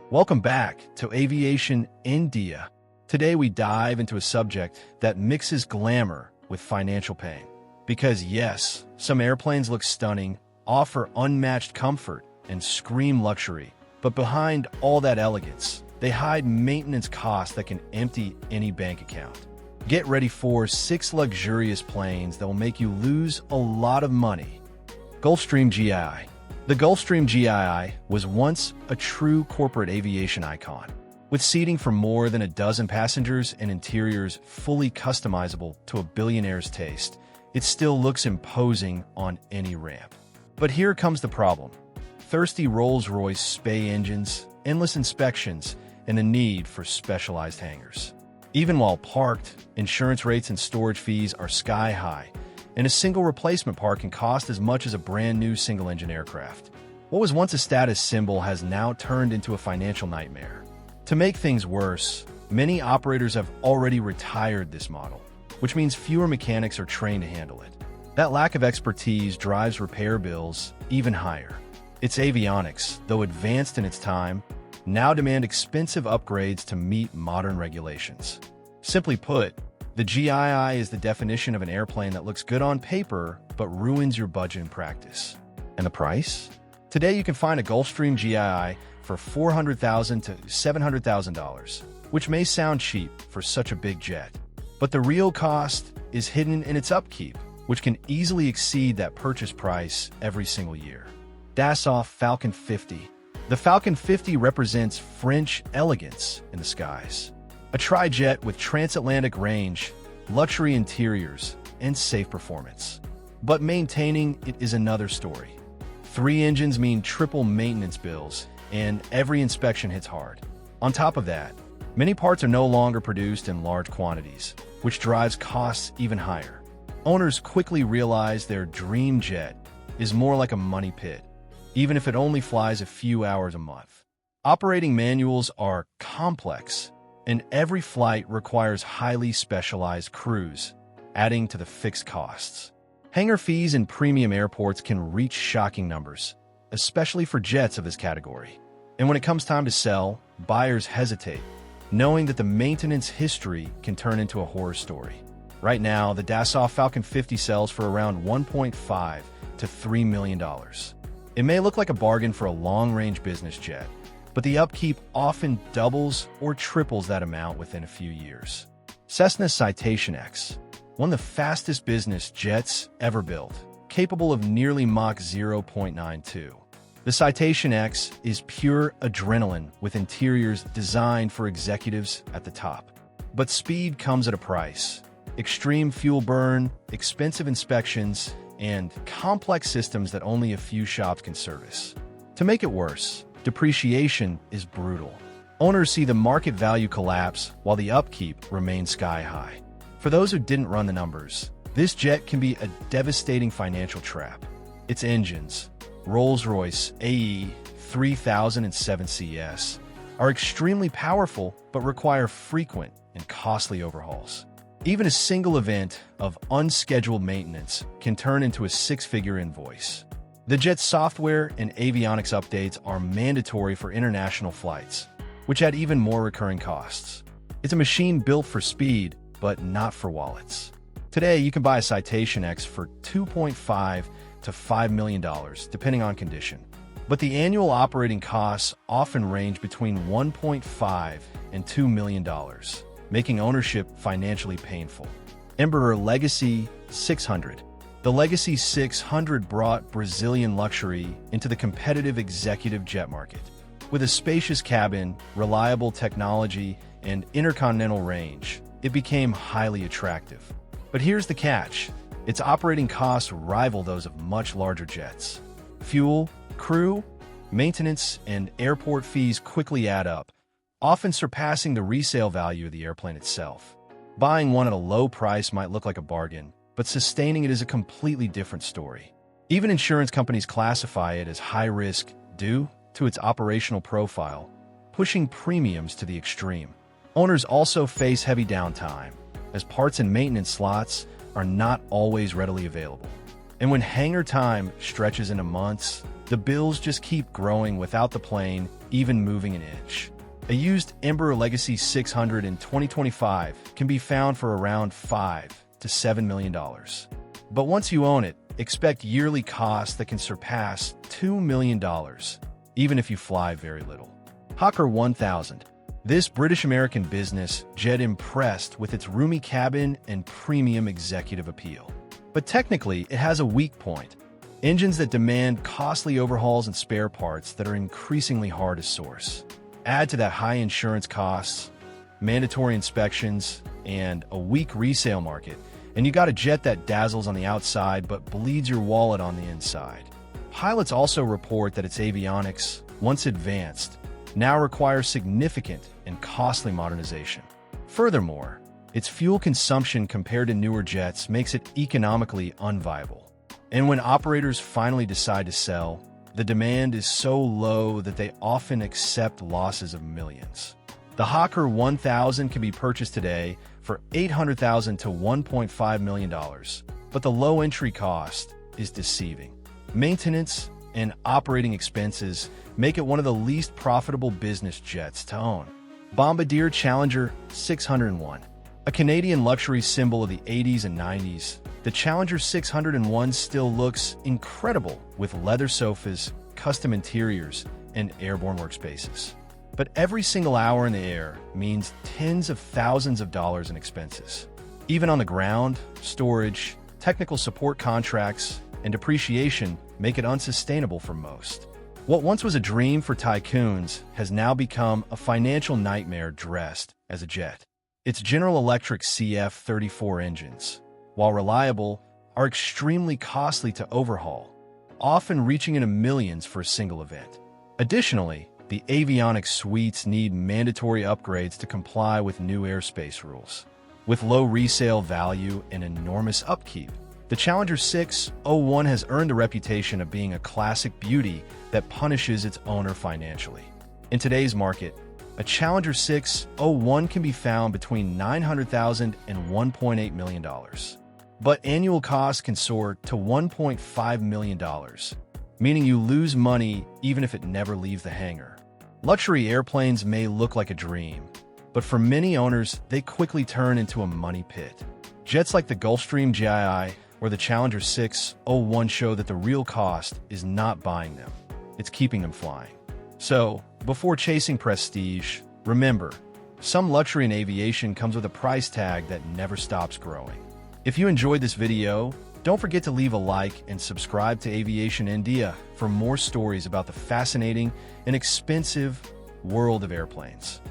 Welcome back to Aviation India. Today we dive into a subject that mixes glamour with financial pain. Because yes, some airplanes look stunning, offer unmatched comfort, and scream luxury. But behind all that elegance, they hide maintenance costs that can empty any bank account. Get ready for 6 luxurious planes that will make you lose a lot of money. Gulfstream GI. The Gulfstream GI was once a true corporate aviation icon, with seating for more than a dozen passengers and interiors fully customizable to a billionaire's taste. It still looks imposing on any ramp. But here comes the problem. Thirsty Rolls-Royce spay engines, endless inspections, and a need for specialized hangars. Even while parked, insurance rates and storage fees are sky high, and a single replacement part can cost as much as a brand new single-engine aircraft. What was once a status symbol has now turned into a financial nightmare. To make things worse, many operators have already retired this model, which means fewer mechanics are trained to handle it. That lack of expertise drives repair bills even higher. Its avionics, though advanced in its time, now demand expensive upgrades to meet modern regulations. Simply put, the GII is the definition of an airplane that looks good on paper but ruins your budget in practice. And the price? Today you can find a Gulfstream GII for $400,000 to $700,000, which may sound cheap for such a big jet. But the real cost is hidden in its upkeep, which can easily exceed that purchase price every single year. Dassault Falcon 50. The Falcon 50 represents French elegance in the skies. A tri-jet with transatlantic range, luxury interiors, and safe performance. But maintaining it is another story. 3 engines mean triple maintenance bills, and every inspection hits hard. On top of that, many parts are no longer produced in large quantities, which drives costs even higher. Owners quickly realize their dream jet is more like a money pit, even if it only flies a few hours a month. Operating manuals are complex, and every flight requires highly specialized crews, adding to the fixed costs. Hangar fees in premium airports can reach shocking numbers, especially for jets of this category. And when it comes time to sell, buyers hesitate, knowing that the maintenance history can turn into a horror story. Right now, the Dassault Falcon 50 sells for around $1.5 to $3 million. It may look like a bargain for a long-range business jet, but the upkeep often doubles or triples that amount within a few years. Cessna Citation X, one of the fastest business jets ever built, capable of nearly Mach 0.92. The Citation X is pure adrenaline with interiors designed for executives at the top. But speed comes at a price. Extreme fuel burn, expensive inspections, and complex systems that only a few shops can service. To make it worse, depreciation is brutal. Owners see the market value collapse while the upkeep remains sky high. For those who didn't run the numbers, this jet can be a devastating financial trap. Its engines, Rolls-Royce AE 3007 CS, are extremely powerful but require frequent and costly overhauls. Even a single event of unscheduled maintenance can turn into a 6-figure invoice. The jet's software and avionics updates are mandatory for international flights, which add even more recurring costs. It's a machine built for speed, but not for wallets. Today, you can buy a Citation X for $2.5 to $5 million, depending on condition. But the annual operating costs often range between $1.5 and $2 million, making ownership financially painful. Embraer Legacy 600. The Legacy 600 brought Brazilian luxury into the competitive executive jet market. With a spacious cabin, reliable technology, and intercontinental range, it became highly attractive. But here's the catch. Its operating costs rival those of much larger jets. Fuel, crew, maintenance, and airport fees quickly add up, often surpassing the resale value of the airplane itself. Buying one at a low price might look like a bargain, but sustaining it is a completely different story. Even insurance companies classify it as high risk due to its operational profile, pushing premiums to the extreme. Owners also face heavy downtime, as parts and maintenance slots are not always readily available. And when hangar time stretches into months, the bills just keep growing without the plane even moving an inch. A used Embraer Legacy 600 in 2025 can be found for around $5 to $7 million. But once you own it, expect yearly costs that can surpass $2 million, even if you fly very little. Hawker 1000. This British-American business jet impressed with its roomy cabin and premium executive appeal. But technically, it has a weak point: engines that demand costly overhauls and spare parts that are increasingly hard to source. Add to that high insurance costs, mandatory inspections, and a weak resale market, and you got a jet that dazzles on the outside but bleeds your wallet on the inside. Pilots also report that its avionics, once advanced, now require significant and costly modernization. Furthermore, its fuel consumption compared to newer jets makes it economically unviable. And when operators finally decide to sell, the demand is so low that they often accept losses of millions. The Hawker 1000 can be purchased today for $800,000 to $1.5 million, but the low entry cost is deceiving. Maintenance and operating expenses make it one of the least profitable business jets to own. Bombardier Challenger 601. A Canadian luxury symbol of the 80s and 90s, the Challenger 601 still looks incredible with leather sofas, custom interiors, and airborne workspaces. But every single hour in the air means tens of thousands of dollars in expenses. Even on the ground, storage, technical support contracts, and depreciation make it unsustainable for most. What once was a dream for tycoons has now become a financial nightmare dressed as a jet. Its General Electric CF-34 engines, while reliable, are extremely costly to overhaul, often reaching into millions for a single event. Additionally, the avionics suites need mandatory upgrades to comply with new airspace rules. With low resale value and enormous upkeep, the Challenger 601 has earned a reputation of being a classic beauty that punishes its owner financially. In today's market, a Challenger 601 can be found between $900,000 and $1.8 million. But annual costs can soar to $1.5 million, meaning you lose money even if it never leaves the hangar. Luxury airplanes may look like a dream, but for many owners, they quickly turn into a money pit. Jets like the Gulfstream GI or the Challenger 601 show that the real cost is not buying them, it's keeping them flying. So, before chasing prestige, remember, some luxury in aviation comes with a price tag that never stops growing. If you enjoyed this video, don't forget to leave a like and subscribe to Aviation India for more stories about the fascinating and expensive world of airplanes.